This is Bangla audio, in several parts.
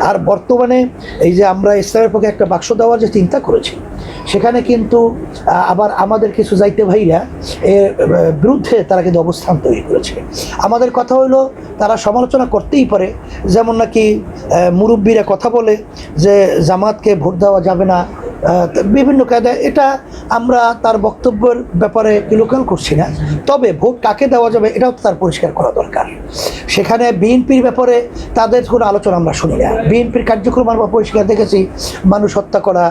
আর বর্তমানে এই যে আমরা ইসলামের পক্ষে একটা বাক্স দেওয়ার যে চিন্তা করেছি, সেখানে কিন্তু আবার আমাদের কিছু যাইতে ভাইরা এর বিরুদ্ধে তারা কিন্তু অবস্থান তৈরি করেছে। আমাদের কথা হলো তারা সমালোচনা করতেই পারে, যেমন নাকি মুরব্বীরা কথা বলে যে জামাতকে ভোট দেওয়া যাবে না, বিভিন্ন কায়দায়। এটা আমরা তার বক্তব্যের ব্যাপারে কিলোকাল করছি না, তবে ভোট কাকে দেওয়া যাবে এটাও তো তার পরিষ্কার করা দরকার। সেখানে বিএনপির ব্যাপারে তাদের কোনো আলোচনা আমরা শুনি না। বিএনপির কার্যক্রম আমরা পরিষ্কার দেখেছি, মানুষ হত্যা করা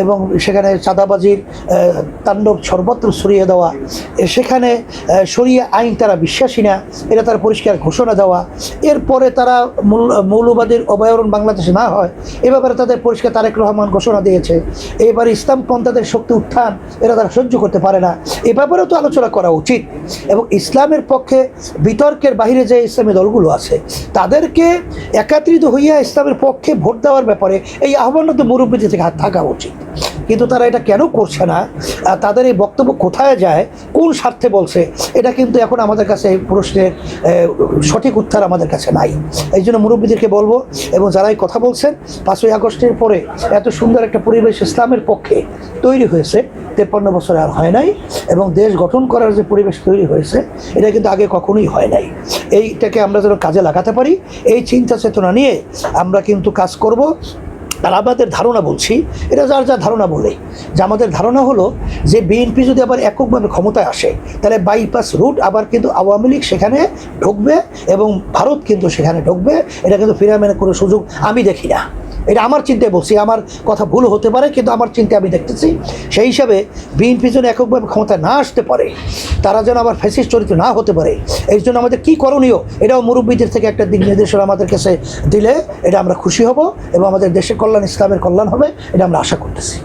এবং সেখানে চাঁদাবাজির তাণ্ডব সর্বত্র ছড়িয়ে দেওয়া, সেখানে শরিয়া আইন তারা বিশ্বাসী না, এটা তার পরিষ্কার ঘোষণা দেওয়া। এরপরে তারা মৌলবাদীর অভয়ারণ্য বাংলাদেশে না হয় এ ব্যাপারে তাদের পরিষ্কার তারেক রহমান ঘোষণা দিয়েছে। এবার ইসলাম পন্থাদের শক্তি উত্থান এটা তারা সহ্য করতে পারে না, এ ব্যাপারেও তো আলোচনা করা উচিত। এবং ইসলামের পক্ষে বিতর্কের বাইরে যে ইসলামী দলগুলো আছে তাদেরকে একত্রিত হইয়া ইসলামের পক্ষে ভোট দেওয়ার ব্যাপারে এই আহ্বান তো মুরব্বীদের থেকে থাকা উচিত। কিন্তু তারা এটা কেন করছে না, তাদের এই বক্তব্য কোথায় যায়, কোন স্বার্থে বলছে, এটা কিন্তু এখন আমাদের কাছে এই প্রশ্নের সঠিক উত্তর আমাদের কাছে নাই। এই জন্য মুরব্বীদেরকে বলবো, এবং যারাই কথা বলছেন 5ই আগস্টের পরে এত সুন্দর একটা পরিবেশ ইসলামের পক্ষে তৈরি হয়েছে 53 বছরে আর হয় নাই, এবং দেশ গঠন করার যে পরিবেশ তৈরি হয়েছে এটা কিন্তু আগে কখনোই হয় নাই। এইটাকে আমরা যেন কাজে লাগাতে পারি, এই চিন্তা চেতনা নিয়ে আমরা কিন্তু কাজ করব। আর আমাদের ধারণা বলছি, এটা যার যা ধারণা বলে, যে আমাদের ধারণা হলো যে বিএনপি যদি আবার এককভাবে ক্ষমতায় আসে তাহলে বাইপাস রুট আবার কিন্তু আওয়ামী লীগ সেখানে ঢুকবে এবং ভারত কিন্তু সেখানে ঢুকবে। এটা কিন্তু ফিরামের কোনো সুযোগ আমি দেখি না। এটা আমার চিন্তায় বলছি, আমার কথা ভুল হতে পারে, কিন্তু আমার চিন্তায় আমি দেখতেছি। সেই হিসাবে বিএনপি যেন এককভাবে ক্ষমতায় না আসতে পারে, তারা যেন আবার ফ্যাসিস্ট চরিত্র না হতে পারে, এই জন্য আমাদের কী করণীয় এটাও মুরব্বীদের থেকে একটা দিক নির্দেশনা আমাদের কাছে দিলে এটা আমরা খুশি হব এবং আমাদের দেশের কল্যাণ, ইসলামের কল্যাণ হবে, এটা আমরা আশা করতেছি।